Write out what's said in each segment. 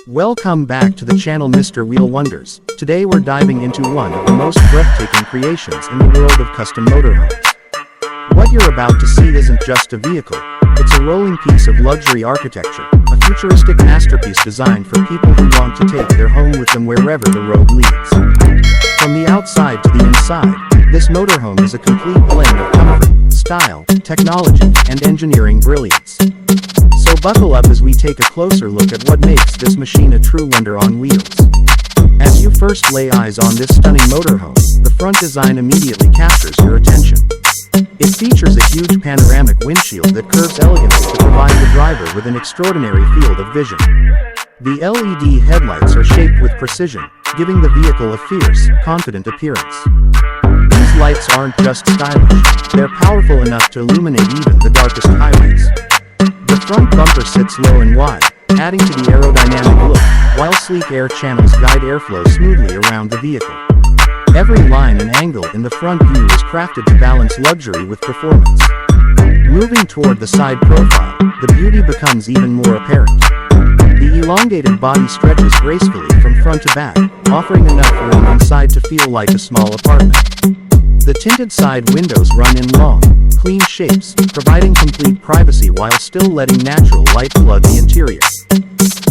Welcome back to the channel Mr. Wheel Wonders. Today we're diving into one of the most breathtaking creations in the world of custom motorhomes. What you're about to see isn't just a vehicle, it's a rolling piece of luxury architecture, a futuristic masterpiece designed for people who want to take their home with them wherever the road leads. From the outside to the inside, this motorhome is a complete blend of comfort, style, technology, and engineering brilliance. So buckle up as we take a closer look at what makes this machine a true wonder on wheels. As you first lay eyes on this stunning motorhome, the front design immediately captures your attention. It features a huge panoramic windshield that curves elegantly to provide the driver with an extraordinary field of vision. The LED headlights are shaped with precision, giving the vehicle a fierce, confident appearance. These lights aren't just stylish, they're powerful enough to illuminate even the darkest highways. The front bumper sits low and wide, adding to the aerodynamic look, while sleek air channels guide airflow smoothly around the vehicle. Every line and angle in the front view is crafted to balance luxury with performance. Moving toward the side profile, the beauty becomes even more apparent. The elongated body stretches gracefully from front to back, offering enough room inside to feel like a small apartment. The tinted side windows run in long, clean shapes, providing complete privacy while still letting natural light flood the interior.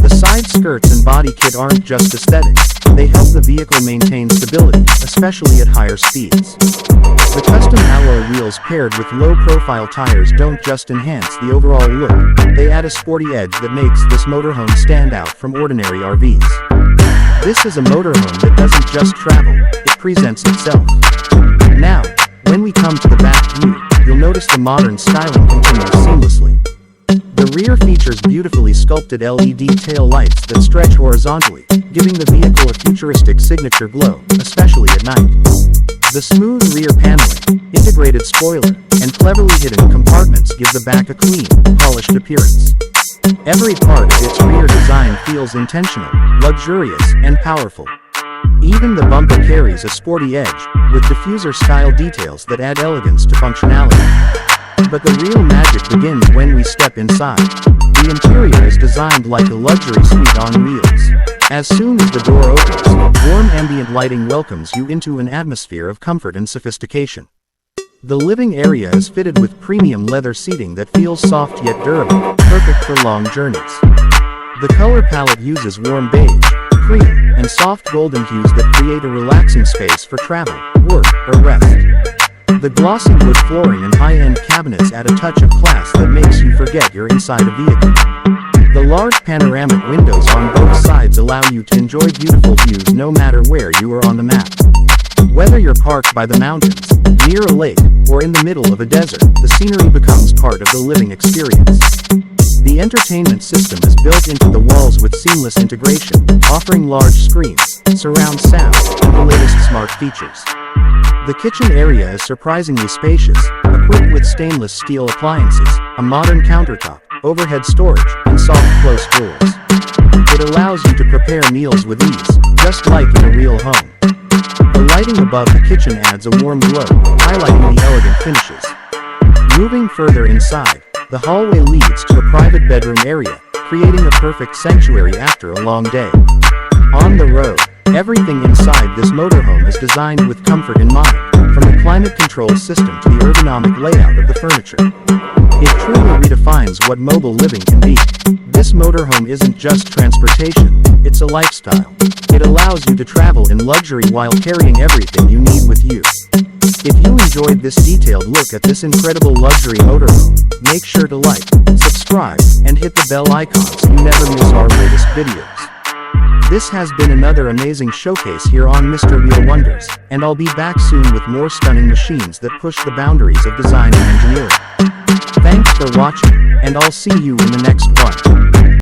The side skirts and body kit aren't just aesthetics, they help the vehicle maintain stability, especially at higher speeds. The custom alloy wheels paired with low-profile tires don't just enhance the overall look, they add a sporty edge that makes this motorhome stand out from ordinary RVs. This is a motorhome that doesn't just travel, it presents itself. Now, when we come to the back view, you'll notice the modern styling continues seamlessly. The rear features beautifully sculpted LED tail lights that stretch horizontally, giving the vehicle a futuristic signature glow, especially at night. The smooth rear paneling, integrated spoiler, and cleverly hidden compartments give the back a clean, polished appearance. Every part of its rear design feels intentional, luxurious, and powerful. Even the bumper carries a sporty edge, with diffuser-style details that add elegance to functionality. But the real magic begins when we step inside. The interior is designed like a luxury suite on wheels. As soon as the door opens, warm ambient lighting welcomes you into an atmosphere of comfort and sophistication. The living area is fitted with premium leather seating that feels soft yet durable, perfect for long journeys. The color palette uses warm beige, cream, and soft golden hues that create a relaxing space for travel, work, or rest. The glossy wood flooring and high-end cabinets add a touch of class that makes you forget you're inside a vehicle. The large panoramic windows on both sides allow you to enjoy beautiful views no matter where you are on the map. Whether you're parked by the mountains, near a lake, or in the middle of a desert, the scenery becomes part of the living experience. The entertainment system is built into the walls with seamless integration, offering large screens, surround sound, and the latest smart features. The kitchen area is surprisingly spacious, equipped with stainless steel appliances, a modern countertop, overhead storage, and soft close drawers. It allows you to prepare meals with ease, just like in a real home. The lighting above the kitchen adds a warm glow, highlighting the elegant finishes. Moving further inside, the hallway leads to a private bedroom area, creating a perfect sanctuary after a long day. On the road, everything inside this motorhome is designed with comfort in mind, from the climate control system to the ergonomic layout of the furniture. It truly redefines what mobile living can be. This motorhome isn't just transportation, it's a lifestyle. It allows you to travel in luxury while carrying everything you need with you. If you enjoyed this detailed look at this incredible luxury motorhome, make sure to like, subscribe, and hit the bell icon so you never miss our latest videos. This has been another amazing showcase here on Mr. Wheel Wonders, and I'll be back soon with more stunning machines that push the boundaries of design and engineering. Thanks for watching, and I'll see you in the next one.